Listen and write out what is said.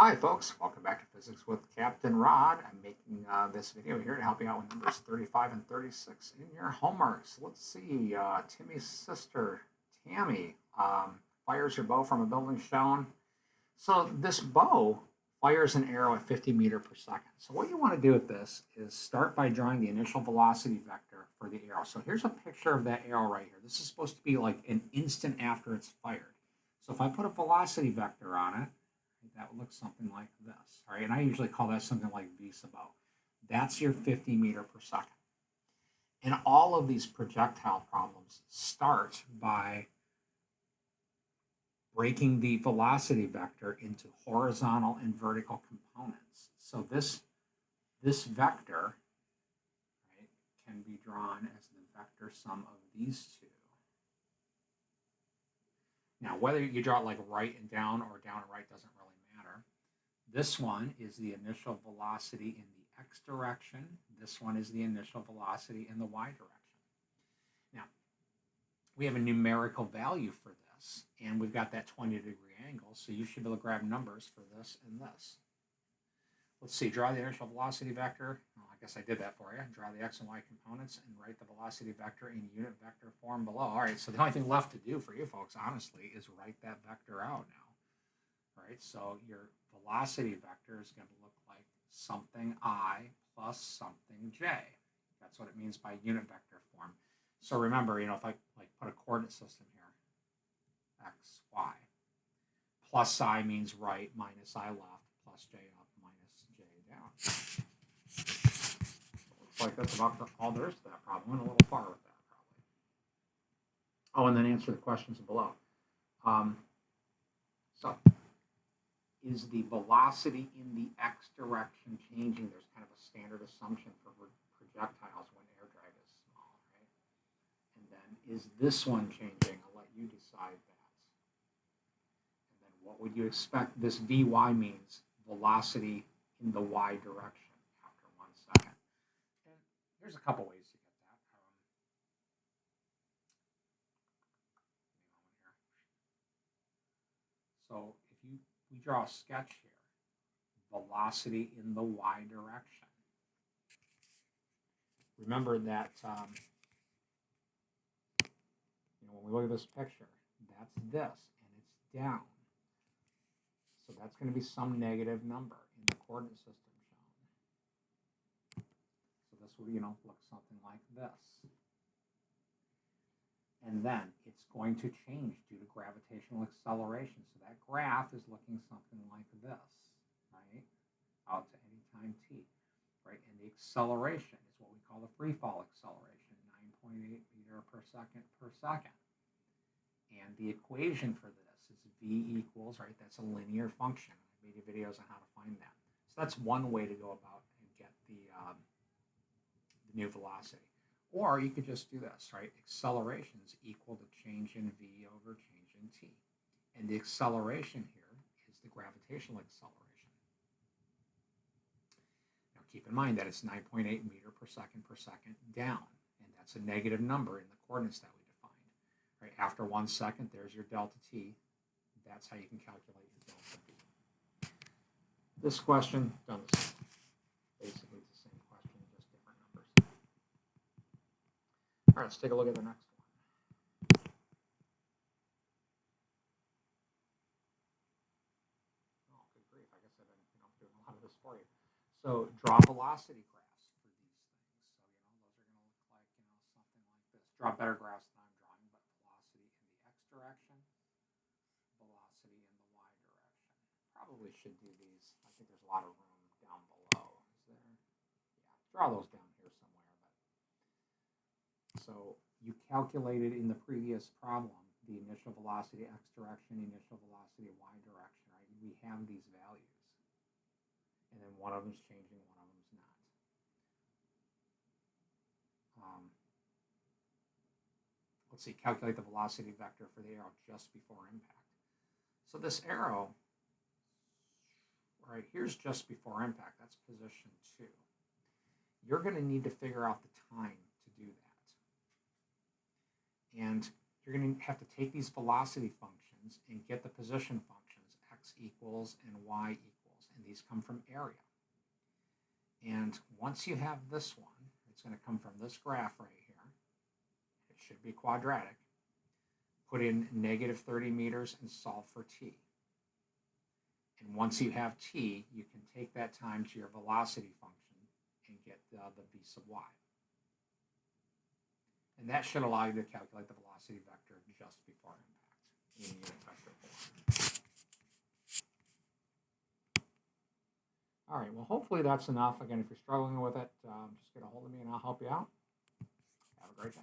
Hi folks, welcome back to Physics with Captain Rod. I'm making this video here to help you out with numbers 35 and 36 in your homework. So let's see, Timmy's sister, Tammy, fires her bow from a building shown. So this bow fires an arrow at 50 meters per second. So what you want to do with this is start by drawing the initial velocity vector for the arrow. So here's a picture of that arrow right here. This is supposed to be like an instant after it's fired. So if I put a velocity vector on it, that would look something like this. All right, and I usually call that something like v sub o. That's your 50 meter per second. And all of these projectile problems start by breaking the velocity vector into horizontal and vertical components. So this vector, right, can be drawn as the vector sum of these two. Now, whether you draw it like right and down or down and right doesn't really matter. This one is the initial velocity in the x direction. This one is the initial velocity in the y direction. Now, we have a numerical value for this, and we've got that 20-degree angle, so you should be able to grab numbers for this and this. Let's see, draw the initial velocity vector. Well, I guess I did that for you. Draw the x and y components and write the velocity vector in unit vector form below. All right, so the only thing left to do for you folks, honestly, is write that vector out now. All right, so your velocity vector is going to look like something I plus something j. That's what it means by unit vector form. So remember, if I like put a coordinate system here, x, y, plus I means right, minus I left, plus j up, minus j down. Looks like that's about all there is to that problem. Went a little far with that, probably. Oh, and then answer the questions below. So, is the velocity in the x direction changing? There's kind of a standard assumption for projectiles when air drag is small, right? And then, is this one changing? I'll let you decide that. And then, what would you expect this Vy means? Velocity in the y direction after 1 second. And there's a couple ways to get that. So if we draw a sketch here, velocity in the y direction. Remember that when we look at this picture, that's this, and it's down. So that's going to be some negative number in the coordinate system shown. So this would, look something like this. And then it's going to change due to gravitational acceleration. So that graph is looking something like this, right? Out to any time t, right? And the acceleration is what we call the free fall acceleration, 9.8 meter per second. And the equation for this is v equals, right? That's a linear function. I made videos on how to find that. So that's one way to go about and get the new velocity. Or you could just do this, right? Acceleration is equal to change in v over change in t. And the acceleration here is the gravitational acceleration. Now keep in mind that it's 9.8 meter per second down. And that's a negative number in the coordinates that we defined. Right? After 1 second, there's your delta t. That's how you can calculate your delta v. This question, done the same. Basically, it's the same question, just different numbers. All right, let's take a look at the next one. Oh, good grief. I guess I've been doing a lot of this for you. So draw velocity graphs for these things. So, those are going to look like, something like this. Draw better graphs than I'm drawing, but velocity in the x direction, velocity in the y direction. Probably should do these. I think there's a lot of room down below. Is there? Yeah, draw those down here somewhere. So you calculated in the previous problem the initial velocity x direction, initial velocity y direction, right? We have these values. And then one of them's changing, one of them's not. Let's see, calculate the velocity vector for the arrow just before impact. So this arrow, right, here's just before impact. That's position 2. You're going to need to figure out the time to do that. And you're going to have to take these velocity functions and get the position functions, x equals and y equals. and these come from area. And once you have this one, it's going to come from this graph right here. It should be quadratic. Put in negative 30 meters and solve for t. And once you have t, you can take that time to your velocity function and get the v sub y. And that should allow you to calculate the velocity vector just before impact in unit vector form. All right, well, hopefully that's enough. Again, if you're struggling with it, just get a hold of me and I'll help you out. Have a great day.